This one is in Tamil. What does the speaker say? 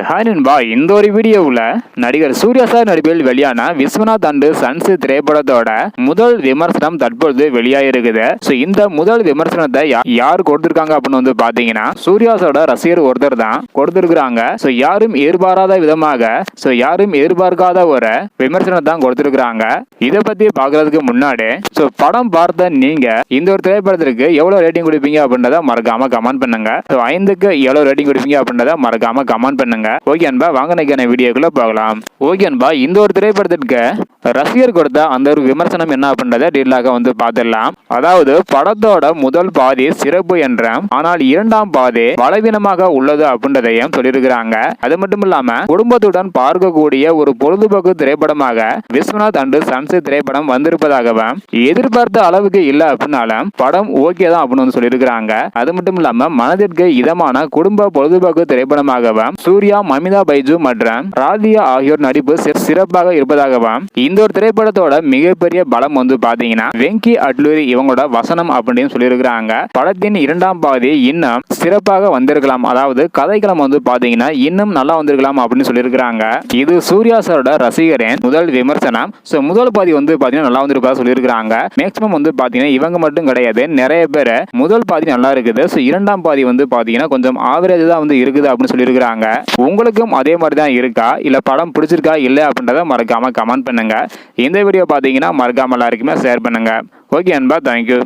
ஹாய் நண்பா, இந்த ஒரு வீடியோவில் நடிகர் சூர்யா சார் நடிப்பில் வெளியான விஸ்வநாத் அண்ட் சன்ஸ் திரைப்படத்தோட முதல் விமர்சனம் தற்பொழுது வெளியாயிருக்குது. ஸோ இந்த முதல் விமர்சனத்தை யார் கொடுத்திருக்காங்க அப்படின்னு வந்து பாத்தீங்கன்னா சூர்யா சாரோட ரசிகர் ஒருத்தர் தான் கொடுத்திருக்கிறாங்க. ஸோ யாரும் எதிர்பாராத விதமாக யாரும் எதிர்பார்க்காத ஒரு விமர்சனத்தை தான் கொடுத்திருக்கிறாங்க. இதை பத்தி பாக்குறதுக்கு முன்னாடி படம் பார்த்த நீங்க இந்த ஒரு திரைப்படத்திற்கு எவ்வளவு ரேட்டிங் கொடுப்பீங்க அப்படின்றத மறக்காம கமெண்ட் பண்ணுங்க. 5க்கு எவ்வளவு ரேட்டிங் கொடுப்பீங்க அப்படின்றத மறக்காம கமெண்ட் பண்ணுங்க. ஓகே அன்பா, வாங்க இன்னைக்கான வீடியோக்குள்ள போகலாம். ஓகே அன்பா, இந்த ஒரு திரைப்படத்திற்கு ரசிகர் கொடுத்த அந்த ஒரு விமர்சனம் என்ன அப்படின்றத டீலாக வந்து பார்த்துடலாம். அதாவது படத்தோட முதல் பாதி சிறப்பு என்ற, ஆனால் இரண்டாம் பாதி பலவீனமாக உள்ளது அப்படின்றதையும் சொல்லியிருக்கிறாங்க. அது மட்டும் இல்லாம குடும்பத்துடன் பார்க்கக்கூடிய ஒரு பொழுதுபோக்கு திரைப்படமாக விஸ்வநாத் அண்ட் சன்ஸ் திரைப்படம் வந்திருப்பதாகவும் எதிர்பார்த்த அளவுக்கு இல்ல அப்படின்னாலும் படம் ஓகே தான் அப்படின்னு வந்து சொல்லியிருக்கிறாங்க. அது மட்டும் இல்லாம மனதிற்கு இதமான குடும்ப பொழுதுபோக்கு திரைப்படமாகவும் சூர்யா, மமிதா பைஜு மற்றும் ராதியா ஆகியோர் நடிப்பு சிறப்பாக இருப்பதாகவும் இந்த ஒரு திரைப்படத்தோட மிகப்பெரிய பலம் வந்து பாத்தீங்கன்னா வெங்கி அட்லூரி இவங்களோட வசனம் அப்படின்னு சொல்லியிருக்கிறாங்க. படத்தின் இரண்டாம் பாதி இன்னும் சிறப்பாக வந்திருக்கலாம், அதாவது கதைக்களம் வந்து பாத்தீங்கன்னா இன்னும் நல்லா வந்திருக்கலாம் அப்படின்னு சொல்லியிருக்கிறாங்க. இது சூர்யா சாரோட ரசிகரின் முதல் விமர்சனம். முதல் பாதி வந்து பாத்தீங்கன்னா நல்லா வந்திருப்பா சொல்லியிருக்கிறாங்க. மேக்சிமம் வந்து பாத்தீங்கன்னா இவங்க மட்டும் கிடையாது, நிறைய பேர் முதல் பாதி நல்லா இருக்குது, இரண்டாம் பாதி வந்து பாத்தீங்கன்னா கொஞ்சம் ஆவரேஜ் தான் வந்து இருக்குது அப்படின்னு சொல்லியிருக்கிறாங்க. உங்களுக்கும் அதே மாதிரி தான் இருக்கா, இல்ல படம் பிடிச்சிருக்கா இல்ல அப்படின்றத மறக்காம கமெண்ட் பண்ணுங்க. இந்த வீடியோ பாத்தீங்கன்னா மறக்காம எல்லாருக்குமே ஷேர் பண்ணுங்க. ஓகே அன்பா, தேங்க்யூ.